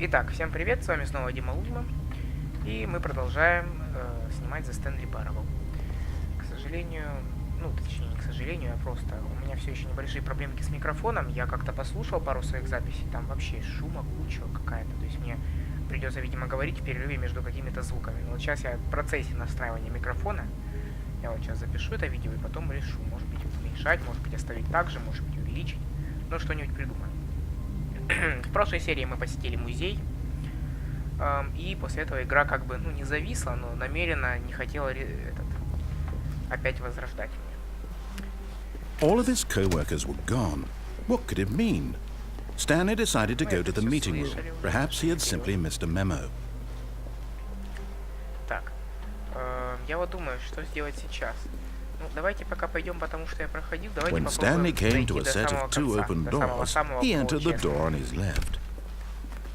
Итак, всем привет, с вами снова Дима Лузма, и мы продолжаем снимать за Stanley Parable. К сожалению, точнее не к сожалению, а просто у меня все еще небольшие проблемки с микрофоном. Я как-то послушал пару своих записей, там вообще шума куча какая-то, то есть мне придется, видимо, говорить в перерыве между какими-то звуками. Но вот сейчас я в процессе настраивания микрофона, я вот сейчас запишу это видео и потом решу, может быть уменьшать, может быть оставить так же, может быть увеличить, но что-нибудь придумаю. В прошлой серии мы посетили музей, и после этого игра как бы, не зависла, но намеренно не хотела опять возрождать меня. All of his co-workers were gone. What could it mean? Stanley decided to go to the meeting room. Perhaps he had simply missed a memo. Так, я вот думаю, что сделать сейчас. Давайте пока пойдем, потому что я проходил. Давайте When Stanley came to a set of two open doors, he entered the door on his left.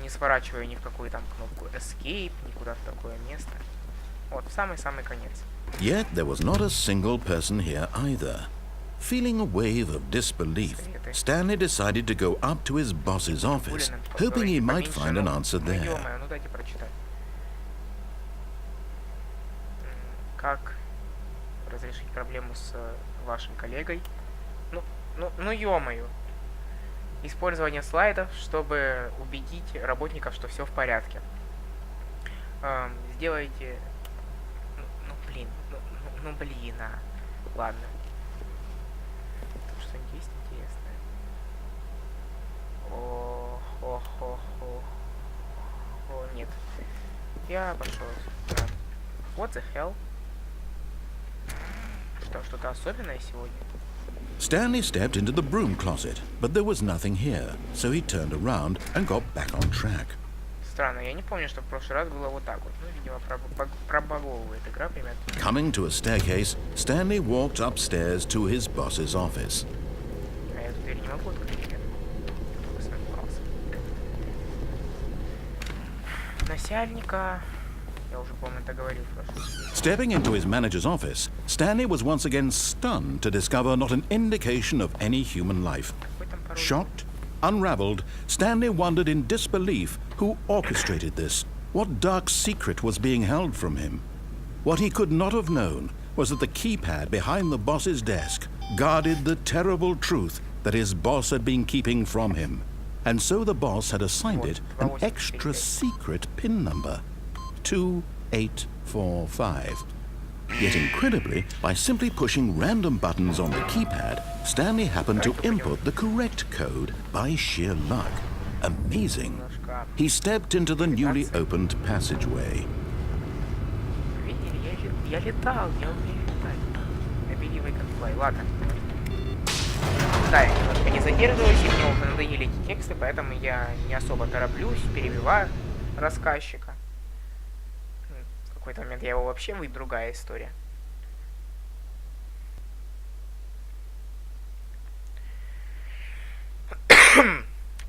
Не сворачиваю ни в какую там кнопку Escape, никуда в такое место. Вот, в самый-самый конец. Yet there was not a single person here either. Feeling a wave of disbelief, Stanley decided to go up to his boss's office, hoping he might find an answer there. Ну дайте прочитать. Как разрешить проблему с вашим коллегой? Ё-моё. Использование слайдов, чтобы убедить работников, что все в порядке. Сделайте... блин. Ладно. Тут что-нибудь есть интересное? Нет. Я пошел. What the hell? Что-то особенное сегодня? Stanley stepped into the broom closet, but there was nothing here, so he turned around and got back on track. Странно, я не помню, что в прошлый раз было вот так вот. Видимо, пробаговывает игра примерно. Coming to a staircase, Stanley walked upstairs to his boss's office. А я эту дверь не могу открыть, нет? Начальника... Я уже, помню, это говорил в прошлом. Stepping into his manager's office, Stanley was once again stunned to discover not an indication of any human life. Shocked, unraveled, Stanley wondered in disbelief who orchestrated this, what dark secret was being held from him. What he could not have known was that the keypad behind the boss's desk guarded the terrible truth that his boss had been keeping from him. And so the boss had assigned it an extra secret PIN number. 2845. Yet incredibly, by simply pushing random buttons on the keypad, Stanley happened to input the correct code by sheer luck. Amazing. He stepped into the newly opened passageway. Я летал, я умею летать. Ладно. Да, я немножко не задерживаюсь, и мне уже надоели эти тексты, поэтому я не особо тороплюсь, перебиваю рассказчика. В какой-то момент я его вообще выйду, другая история.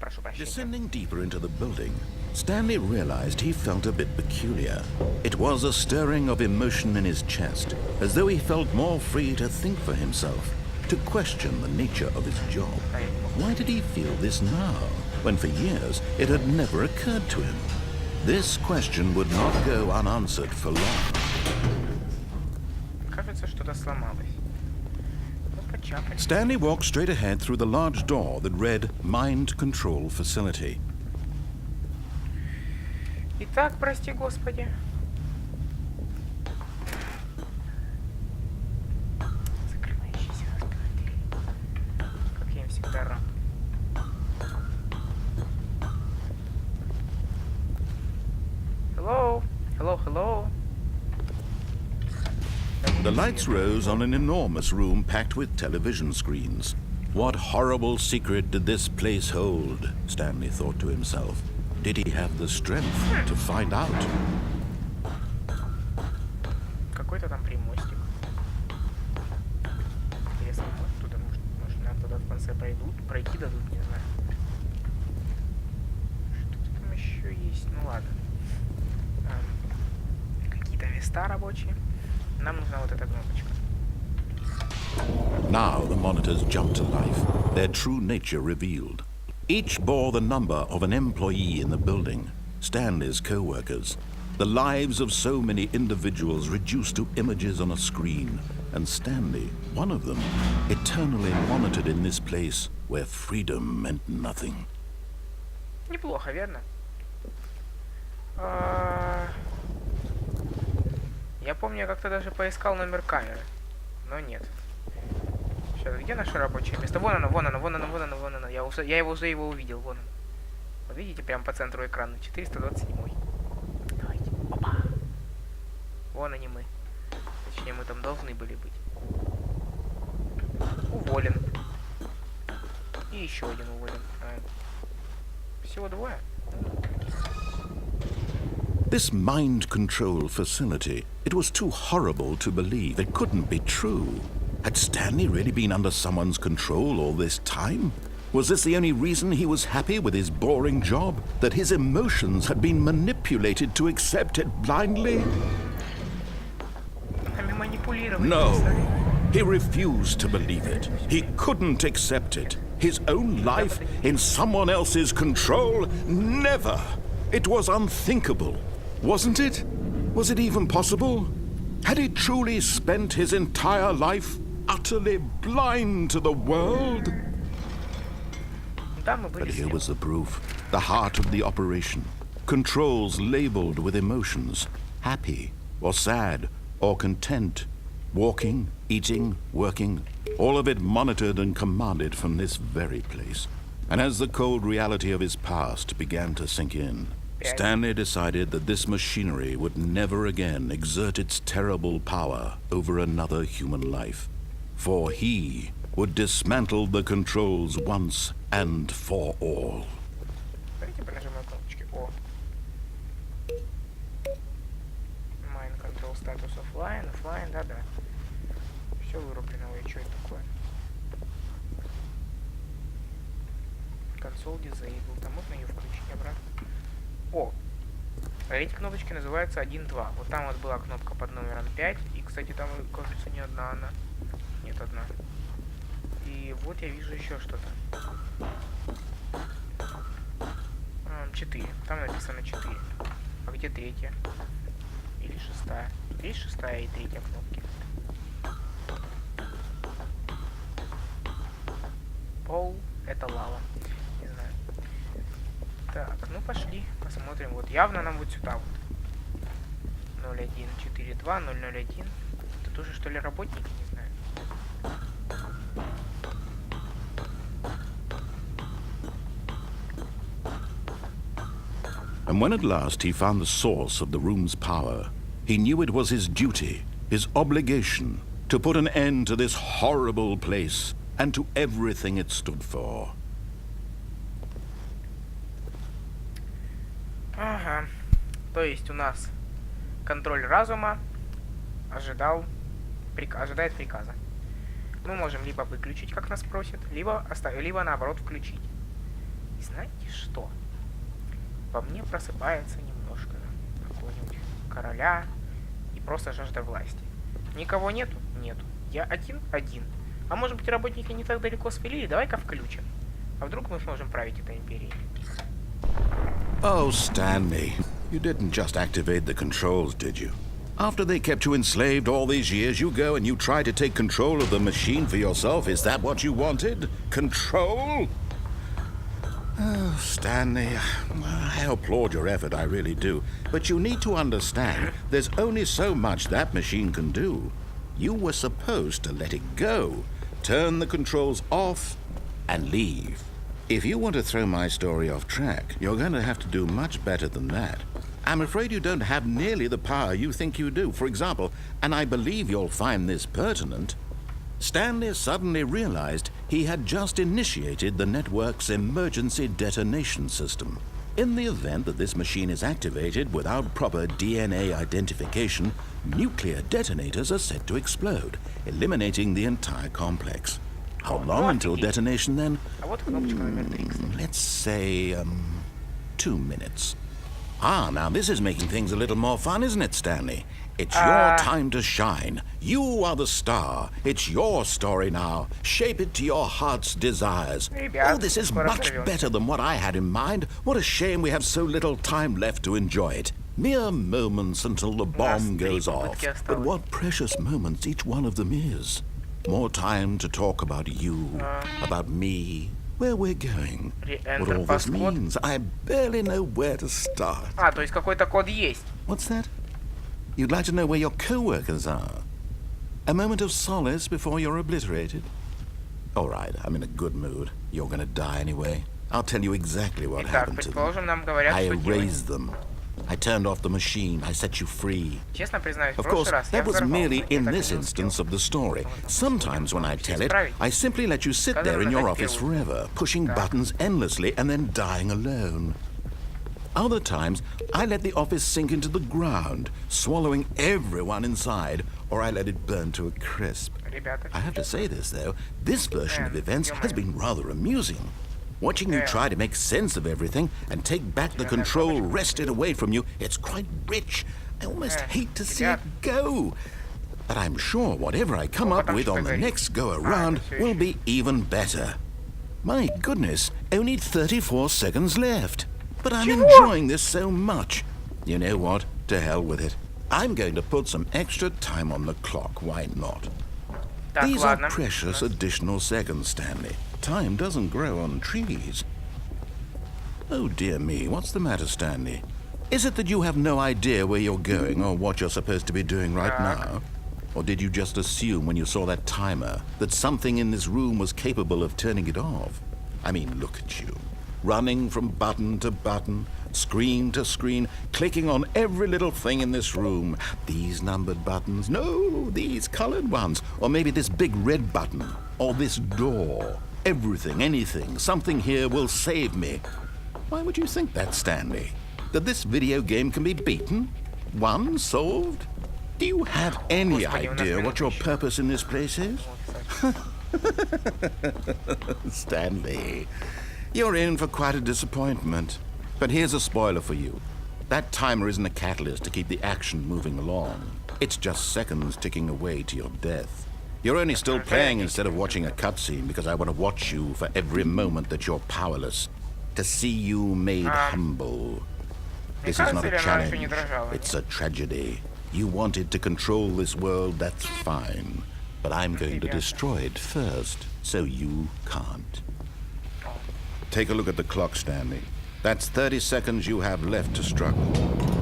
Прошу прощения. Descending deeper into the building, Stanley realized he felt a bit peculiar. It was a stirring of emotion in his chest, as though he felt more free to think for himself, to question the nature of his job. Why did he feel this now, when for years it had never occurred to him? This question would not go unanswered for long. Кажется, что-то сломалось. Stanley walked straight ahead through the large door that read Mind Control Facility. Итак, прости господи. Закрывающийся дверь. Как я им всегда рад. Hello? Hello, hello? The lights rose on an enormous room packed with television screens. What horrible secret did this place hold? Stanley thought to himself. Did he have the strength to find out? Какой-то там примостик. Интересно, туда может нам туда в конце пройти дадут, не знаю. Что-то там еще есть, ну ладно. Какие-то места рабочие. Нам нужна вот эта кнопочка. Now the monitors jumped to life, their true nature revealed. Each bore the number of an employee in the building. Stanley's co-workers. The lives of so many individuals reduced to images on a screen, and Stanley, one of them, eternally monitored in this place where freedom meant nothing. Неплохо, верно? Я помню, я как-то даже поискал номер камеры, но нет. Сейчас, где наше рабочее место? Вон оно, вон оно, вон оно, вон оно, вон оно. Я уже его увидел, вон он. Вот видите, прямо по центру экрана, 427. Давайте, опа. Вон они мы. Точнее, мы там должны были быть. Уволен. И еще один уволен. Всего двое. This mind control facility, it was too horrible to believe. It couldn't be true. Had Stanley really been under someone's control all this time? Was this the only reason he was happy with his boring job? That his emotions had been manipulated to accept it blindly? No. He refused to believe it. He couldn't accept it. His own life in someone else's control? Never. It was unthinkable. Wasn't it? Was it even possible? Had he truly spent his entire life utterly blind to the world? But here was the proof. The heart of the operation. Controls labeled with emotions. Happy, or sad, or content. Walking, eating, working. All of it monitored and commanded from this very place. And as the cold reality of his past began to sink in, Stanley decided that this machinery would never again exert its terrible power over another human life. For he would dismantle the controls once and for all. Mind control status offline, да-да. Все вырублено, ой, что это такое? Console disabled, а можно ее включить обратно? О! А эти кнопочки называются 1-2. Вот там вот была кнопка под номером 5. И, кстати, там, кажется, не одна она. Нет, одна. И вот я вижу еще что-то. 4. Там написано 4. А где третья? Или шестая? Есть шестая и третья кнопки. Пол — это лава. Не знаю. Так, ну пошли, посмотрим. Вот явно нам вот сюда вот. 0142, 001. Это тоже, что ли, работники? Не знаю. And when at last he found the source of the room's power, he knew it was his duty, his obligation, to put an end to this horrible place and to everything it stood for. Ага. То есть у нас контроль разума ожидает приказа. Мы можем либо выключить, как нас просят, либо наоборот включить. И знаете что? Во мне просыпается немножко какого-нибудь короля и просто жажда власти. Никого нету? Нету. Я один. А может быть, работники не так далеко свалили? Давай-ка включим. А вдруг мы сможем править этой империей? Oh, Stanley, you didn't just activate the controls, did you? After they kept you enslaved all these years, you go and you try to take control of the machine for yourself. Is that what you wanted? Control? Oh, Stanley, I applaud your effort, I really do. But you need to understand, there's only so much that machine can do. You were supposed to let it go, turn the controls off, and leave. If you want to throw my story off track, you're going to have to do much better than that. I'm afraid you don't have nearly the power you think you do. For example, and I believe you'll find this pertinent, Stanley suddenly realized he had just initiated the network's emergency detonation system. In the event that this machine is activated without proper DNA identification, nuclear detonators are set to explode, eliminating the entire complex. How long until detonation then? Let's say, 2 minutes. Ah, now this is making things a little more fun, isn't it, Stanley? It's your time to shine. You are the star. It's your story now. Shape it to your heart's desires. Oh, this is much better than what I had in mind. What a shame we have so little time left to enjoy it. Mere moments until the bomb goes off. But what precious moments each one of them is. More time to talk about you, about me, where we're going, what all this means. I barely know where to start. То есть какой-то код есть. What's that? You'd like to know where your co-workers are? A moment of solace before you're obliterated? All right, I'm in a good mood. You're gonna die anyway. I'll tell you exactly what happened to them. I erased them. I turned off the machine. I set you free. Честно признаюсь, Of course, that was merely in this instance of the story. Sometimes when I tell it, I simply let you sit there in your office forever, pushing buttons endlessly and then dying alone. Other times, I let the office sink into the ground, swallowing everyone inside, or I let it burn to a crisp. I have to say this, though, this version of events has been rather amusing. Watching you try to make sense of everything and take back the control wrested away from you, it's quite rich. I almost hate to see it go. But I'm sure whatever I come up with on the next go-around will be even better. My goodness, only 34 seconds left. But I'm enjoying this so much. You know what? To hell with it. I'm going to put some extra time on the clock. Why not? These are precious additional seconds, Stanley. Time doesn't grow on trees. Oh, dear me. What's the matter, Stanley? Is it that you have no idea where you're going or what you're supposed to be doing right now? Or did you just assume when you saw that timer that something in this room was capable of turning it off? I mean, look at you. Running from button to button, screen to screen, clicking on every little thing in this room. These numbered buttons, no, these colored ones. Or maybe this big red button, or this door. Everything, anything, something here will save me. Why would you think that, Stanley? That this video game can be beaten? Won? Solved? Do you have any idea what your purpose in this place is? Stanley, you're in for quite a disappointment. But here's a spoiler for you. That timer isn't a catalyst to keep the action moving along. It's just seconds ticking away to your death. You're only still playing instead of watching a cutscene because I want to watch you for every moment that you're powerless. To see you made humble. This is not a challenge. It's a tragedy. You wanted to control this world, that's fine. But I'm going to destroy it first, so you can't. Take a look at the clock, Stanley. That's 30 seconds you have left to struggle.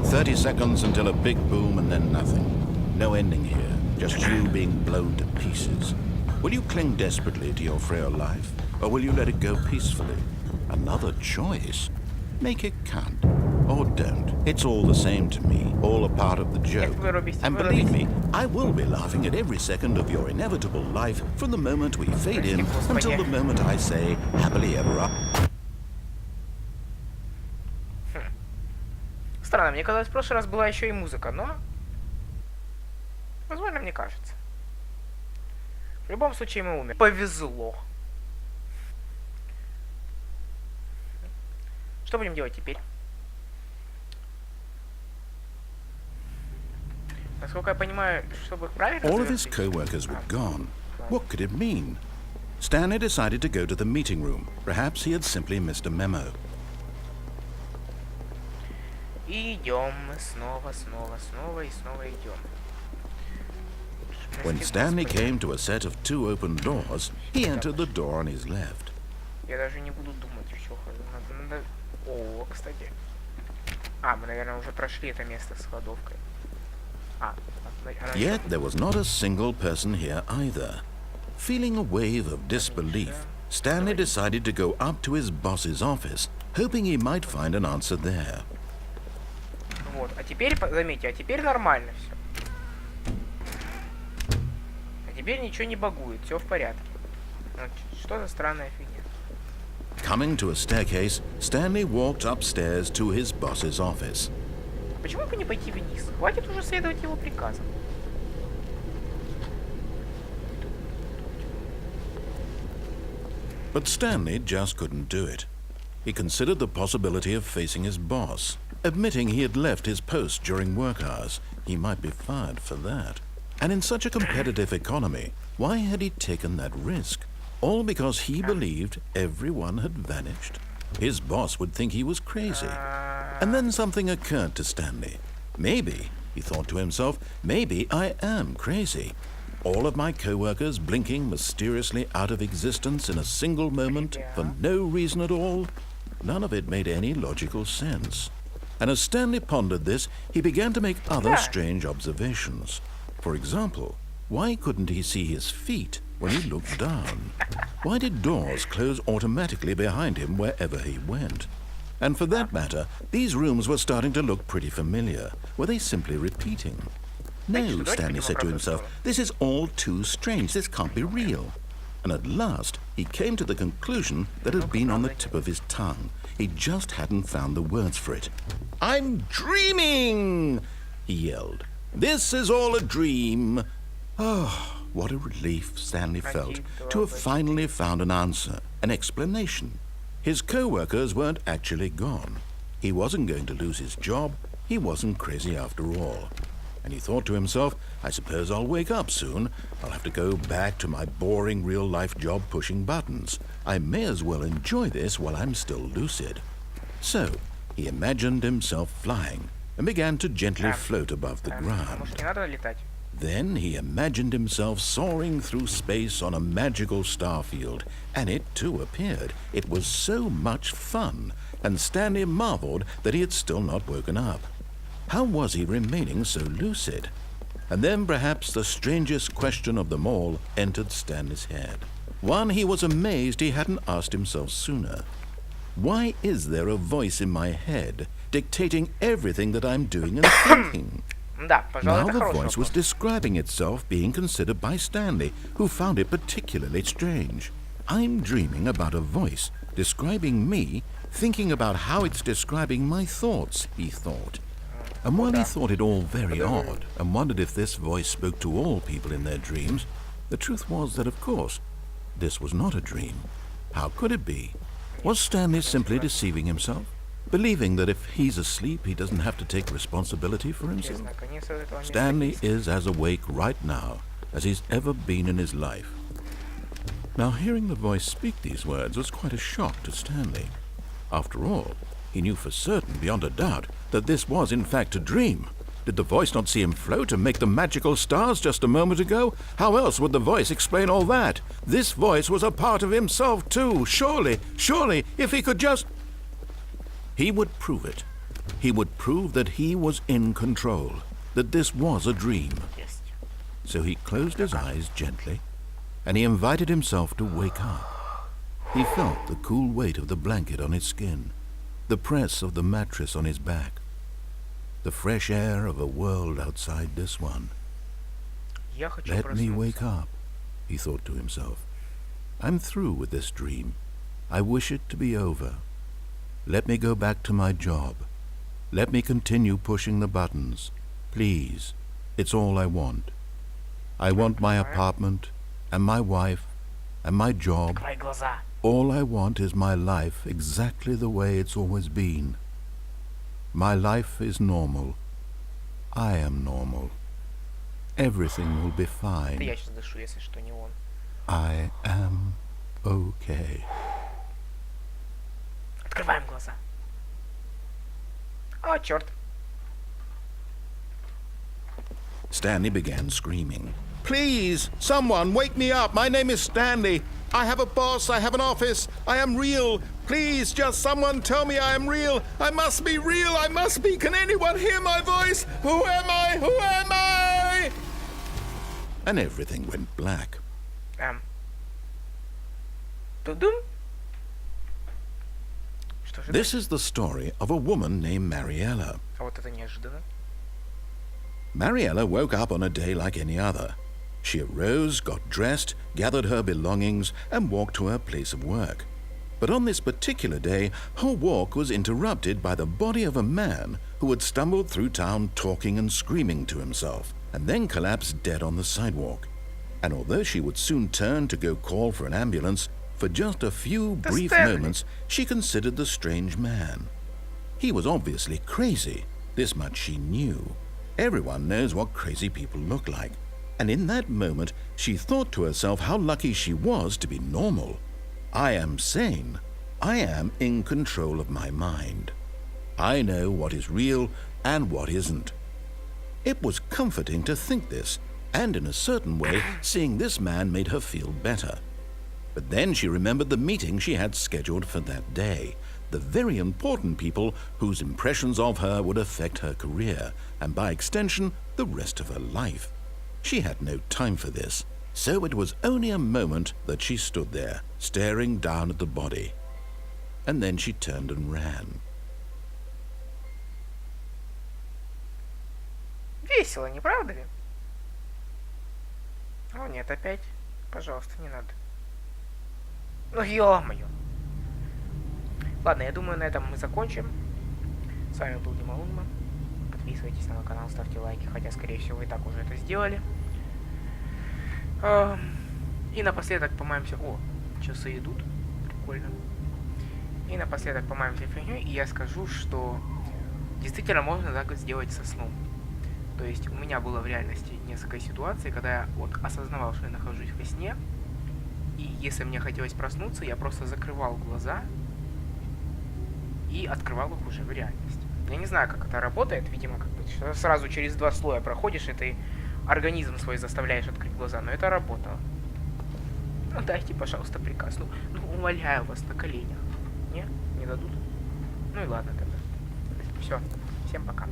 30 seconds until a big boom and then nothing. No ending here. Just you being blown to pieces. Will you cling desperately to your frail life, or will you let it go peacefully? Another choice. Make it count. Or don't. It's all the same to me. All a part of the joke. And believe me, I will be laughing at every second of your inevitable life from the moment we fade in until the moment I say, happily ever after. Странно, мне казалось, в прошлый раз была еще и музыка, но... Возможно, мне кажется. В любом случае, мы умерли. Повезло. Что будем делать теперь? Насколько я понимаю, чтобы правильно... All of his co-workers were gone. What could it mean? Stanley decided to go to the meeting room. Perhaps he had simply missed a memo. И идем мы снова и снова идем. When Stanley came to a set of 2 open doors, he entered the door on his left. Я даже не буду думать, все. Надо... О, кстати. Мы, наверное, уже прошли это место с кладовкой. Yet there was not a single person here either. Feeling a wave of disbelief, Stanley decided to go up to his boss's office, hoping he might find an answer there. Вот, а теперь, заметьте, а теперь нормально все. А теперь ничего не багует, все в порядке. Что за странная фигня? Coming to a staircase, Stanley walked upstairs to his boss's office. Почему бы не пойти вниз? Хватит уже следовать его приказам. But Stanley just couldn't do it. He considered the possibility of facing his boss. admitting he had left his post during work hours. He might be fired for that. And in such a competitive economy, why had he taken that risk? All because he believed everyone had vanished. His boss would think he was crazy. And then something occurred to Stanley. Maybe, he thought to himself, maybe I am crazy. All of my co-workers blinking mysteriously out of existence in a single moment for no reason at all. None of it made any logical sense. And as Stanley pondered this, he began to make other strange observations. For example, why couldn't he see his feet when he looked down? Why did doors close automatically behind him wherever he went? And for that matter, these rooms were starting to look pretty familiar. Were they simply repeating? No, Stanley said to himself, this is all too strange. This can't be real. And at last, he came to the conclusion that had been on the tip of his tongue. He just hadn't found the words for it. "I'm dreaming!" he yelled. "This is all a dream." Oh, what a relief Stanley felt to have finally found an answer, an explanation. His co-workers weren't actually gone. He wasn't going to lose his job. He wasn't crazy after all. And he thought to himself, I suppose I'll wake up soon. I'll have to go back to my boring real-life job pushing buttons. I may as well enjoy this while I'm still lucid. So, he imagined himself flying and began to gently float above the ground. Then he imagined himself soaring through space on a magical star field, and it too appeared. It was so much fun, and Stanley marveled that he had still not woken up. How was he remaining so lucid? And then perhaps the strangest question of them all entered Stanley's head. One he was amazed he hadn't asked himself sooner. Why is there a voice in my head dictating everything that I'm doing and thinking? Now the voice was describing itself being considered by Stanley, who found it particularly strange. I'm dreaming about a voice describing me, thinking about how it's describing my thoughts, he thought. And while he thought it all very odd and wondered if this voice spoke to all people in their dreams, the truth was that, of course, this was not a dream. How could it be? Was Stanley simply deceiving himself? Believing that if he's asleep, he doesn't have to take responsibility for himself? Stanley is as awake right now as he's ever been in his life. Now, hearing the voice speak these words was quite a shock to Stanley. After all, he knew for certain, beyond a doubt, that this was in fact a dream. Did the voice not see him float and make the magical stars just a moment ago? How else would the voice explain all that? This voice was a part of himself too. Surely, if he could just... He would prove it. He would prove that he was in control, that this was a dream. So he closed his eyes gently, and he invited himself to wake up. He felt the cool weight of the blanket on his skin, the press of the mattress on his back, the fresh air of a world outside this one. Let me wake up, he thought to himself. I'm through with this dream. I wish it to be over. Let me go back to my job. Let me continue pushing the buttons. Please, it's all I want. I want my apartment, and my wife, and my job. All I want is my life exactly the way it's always been. My life is normal. I am normal. Everything will be fine. I am okay. Открываем глаза. О, черт. Stanley began screaming. Please, someone, wake me up. My name is Stanley. I have a boss. I have an office. I am real. Please, just someone tell me I am real. I must be real. I must be. Can anyone hear my voice? Who am I? Who am I? And everything went black. Тудум? This is the story of a woman named Mariella. А вот это неожиданно. Mariella woke up on a day like any other. She arose, got dressed, gathered her belongings, and walked to her place of work. But on this particular day, her walk was interrupted by the body of a man who had stumbled through town talking and screaming to himself, and then collapsed dead on the sidewalk. And although she would soon turn to go call for an ambulance, for just a few brief moments she considered the strange man. He was obviously crazy. This much she knew. Everyone knows what crazy people look like. And in that moment, she thought to herself how lucky she was to be normal. I am sane. I am in control of my mind. I know what is real and what isn't. It was comforting to think this, and in a certain way, seeing this man made her feel better. But then she remembered the meeting she had scheduled for that day, the very important people whose impressions of her would affect her career, and by extension, the rest of her life. She had no time for this, so it was only a moment that she stood there, staring down at the body. And then she turned and ran. Весело, не правда ли? О, нет, опять. Пожалуйста, не надо. Ну, ё-моё. Ладно, я думаю, на этом мы закончим. С вами был Дима Лунман. Подписывайтесь на мой канал, ставьте лайки, хотя, скорее всего, вы и так уже это сделали. И напоследок помаемся... О, часы идут. Прикольно. И напоследок помаемся фигней, и я скажу, что действительно можно так сделать со сном. То есть у меня было в реальности несколько ситуаций, когда я вот осознавал, что я нахожусь во сне, и если мне хотелось проснуться, я просто закрывал глаза и открывал их уже в реальности. Я не знаю, как это работает, видимо, как бы сразу через 2 слоя проходишь, и ты организм свой заставляешь открыть глаза, но это работало. Ну дайте, пожалуйста, приказ. Ну умоляю вас на коленях. Не? Не дадут? Ну и ладно тогда. Все, всем пока.